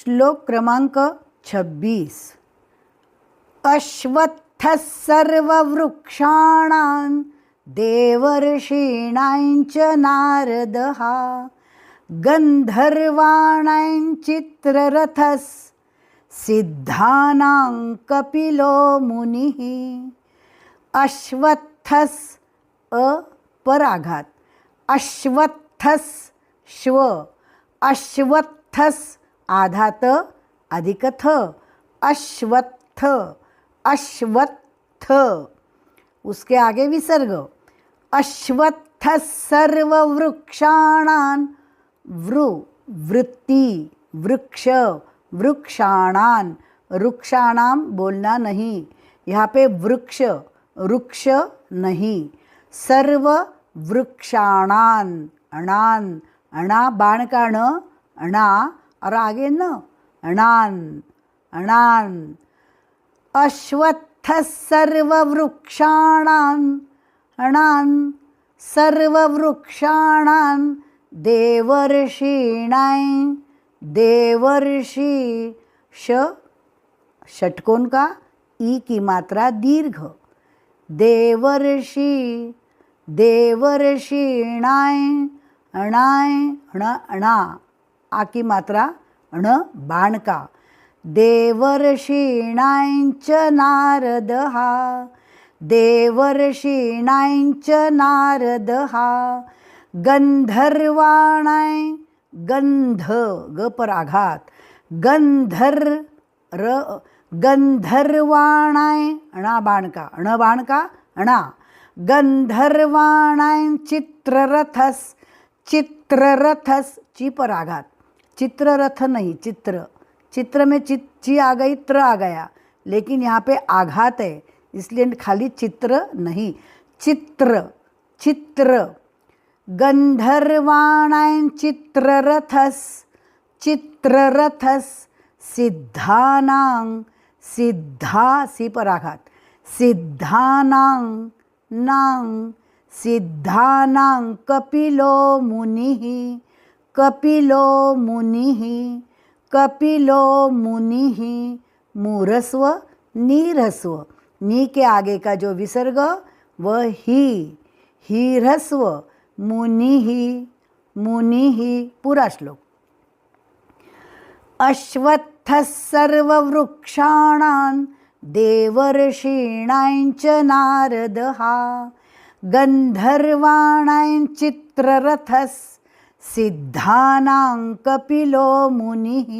श्लोक क्रमांक 26. अश्वत्थः सर्ववृक्षाणां देवर्षीणाञ्च नारदः गन्धर्वाणां चित्ररथः सिद्धानां कपिलो मुनिः. अश्वत्थस् अपराघात, अश्वत्थस् श्व, अश्वत्थस् आधात अधिक थ, अश्वत्थ, अश्वत्थ. उसके आगे विसर्ग. अश्वत्थ सर्ववृक्षाणां वृत्ति वृक्ष वृक्षाणां, वृक्षाणां बोलना नहीं, यहाँ पे वृक्ष वृक्ष नहीं. सर्व वृक्षाणां, अणान, अणा बाण का ण, अणा और आगे न, अणान अणान. अश्वत्थ सर्ववृक्षाणां अणान सर्ववृक्षाणां देवर्षीणां, देवर्षि षटकोण का ई की मात्रा दीर्घ, देवर्षि देवर्षीणां अणाय अण अणा आ की मात्रा अण बाण का. देवर्षीणांच नारदः, देवर्षीणांच नारदः गंधर्वाणां, गंध ग पर आघात, गंधर्वाणां अणा बाण का, अण बाण का अणा. गंधर्वाणां चित्ररथस्, चित्ररथस ची पर आघात, चित्ररथ नहीं चित्र, चित्र में ची आ गई, त्र आ गया, लेकिन यहाँ पे आघात है इसलिए खाली चित्र नहीं, चित्र चित्र. गंधर्वाणां चित्ररथस, चित्ररथस सिद्धानां, सिद्धा सी पर आघात, सिद्धानां नां, सिद्धानां कपिलो मुनिः, कपिलो मुनिः, कपिलो मुनिः. मूरस्व नीरस्व, नी के आगे का जो विसर्ग वह ही, हीरस्व मुनिः, मुनिः. पूरा श्लोक. अश्वत्थः सर्ववृक्षाणां देवर्षीणाञ्च नारदः गन्धर्वाणां चित्ररथस् सिद्धानां कपिलो मुनिः.